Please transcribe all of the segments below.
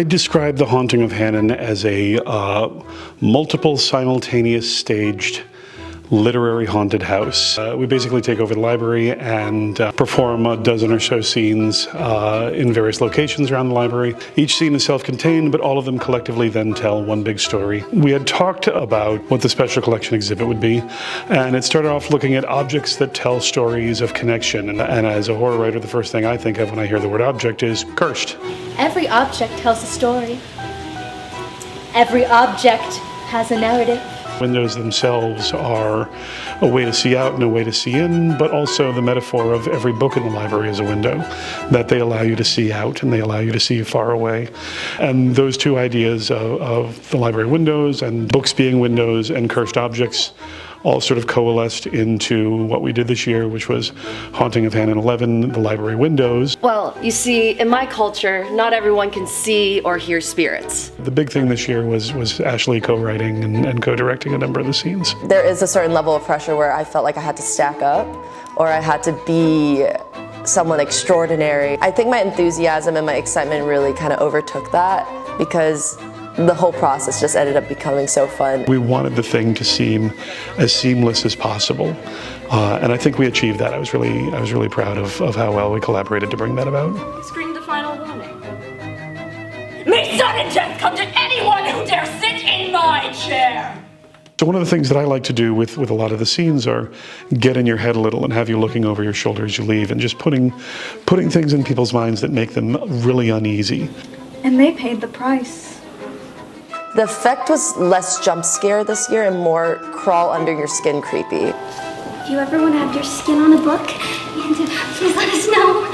I describe The Haunting of Hannon as a multiple simultaneous staged literary haunted house. We basically take over the library and perform a dozen or so scenes in various locations around the library. Each scene is self-contained, but all of them collectively then tell one big story. We had talked about what the special collection exhibit would be, and it started off looking at objects that tell stories of connection. And as a horror writer, the first thing I think of when I hear the word object is cursed. Every object tells a story. Every object has a narrative. Windows themselves are a way to see out and a way to see in, but also the metaphor of every book in the library is a window, that they allow you to see out and they allow you to see far away. And those two ideas of the library windows and books being windows and cursed objects all sort of coalesced into what we did this year, which was Haunting of Hannon 11, the library windows. Well, you see, in my culture, not everyone can see or hear spirits. The big thing this year was Ashley co-writing and co-directing a number of the scenes. There is a certain level of pressure where I felt like I had to stack up or I had to be someone extraordinary. I think my enthusiasm and my excitement really kind of overtook that because the whole process just ended up becoming so fun. We wanted the thing to seem as seamless as possible, and I think we achieved that. I was really proud of how well we collaborated to bring that about. Scream the final warning. May sudden death come to anyone who dares sit in my chair! So one of the things that I like to do with a lot of the scenes are get in your head a little and have you looking over your shoulder as you leave and just putting things in people's minds that make them really uneasy. And they paid the price. The effect was less jump scare this year and more crawl under your skin creepy. If you ever want to have your skin on a book, please let us know.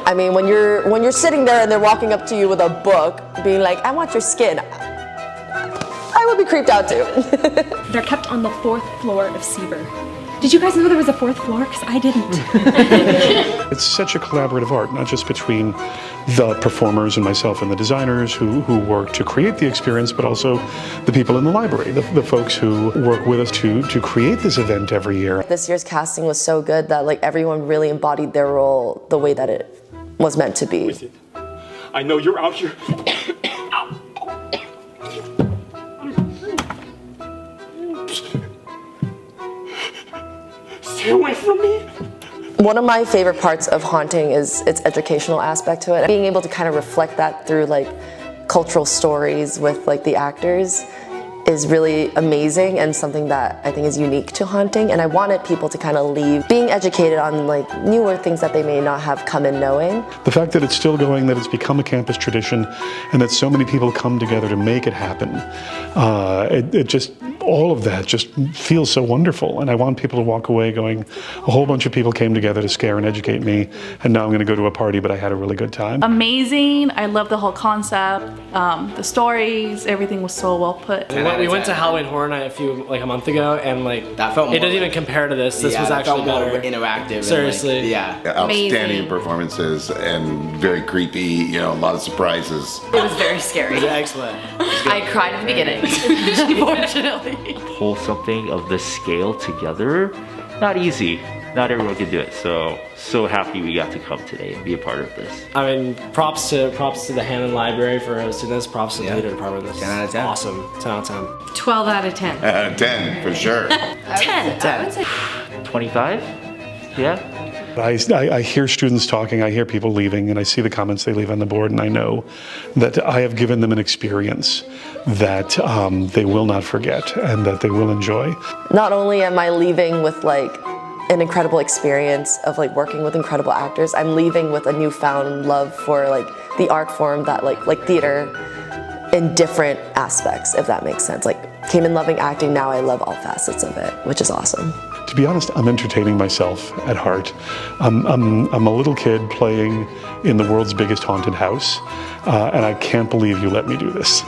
I mean, when you're sitting there and they're walking up to you with a book, being like, I want your skin, I would be creeped out too. They're kept on the 4th floor of Seaver. Did you guys know there was a 4th floor? Because I didn't. It's such a collaborative art, not just between the performers and myself and the designers who work to create the experience, but also the people in the library, the folks who work with us to create this event every year. This year's casting was so good that like everyone really embodied their role the way that it was meant to be. I know you're out here. Stay away from me. One of my favorite parts of Haunting is its educational aspect to it. Being able to kind of reflect that through like cultural stories with like the actors is really amazing and something that I think is unique to Haunting, and I wanted people to kind of leave being educated on like newer things that they may not have come in knowing. The fact that it's still going, that it's become a campus tradition, and that so many people come together to make it happen, it just, all of that just feels so wonderful, and I want people to walk away going, a whole bunch of people came together to scare and educate me, and now I'm going to go to a party, but I had a really good time. Amazing. I love the whole concept, the stories, everything was so well put. We went to Halloween Horror Night a month ago, and like that felt more, it doesn't even compare to this. This was actually more better. Interactive. Seriously, and yeah, outstanding performances and very creepy. You know, a lot of surprises. It was very scary. It was excellent. I cried at the beginning, unfortunately. Pull something of this scale together, not easy. Not everyone can do it, so happy we got to come today and be a part of this. I mean, props to the Hannon Library for hosting this. Props to the theater department. This 10 out of 10. Awesome. 10 out of 10. 12 out of 10. 10 for sure. 10. 10. I would say 25? Yeah. I hear students talking, I hear people leaving, and I see the comments they leave on the board, and I know that I have given them an experience that they will not forget and that they will enjoy. Not only am I leaving with like an incredible experience of like working with incredible actors, I'm leaving with a newfound love for like the art form that like theater in different aspects, if that makes sense. Like came in loving acting, now I love all facets of it, which is awesome. To be honest, I'm entertaining myself at heart. I'm a little kid playing in the world's biggest haunted house, and I can't believe you let me do this.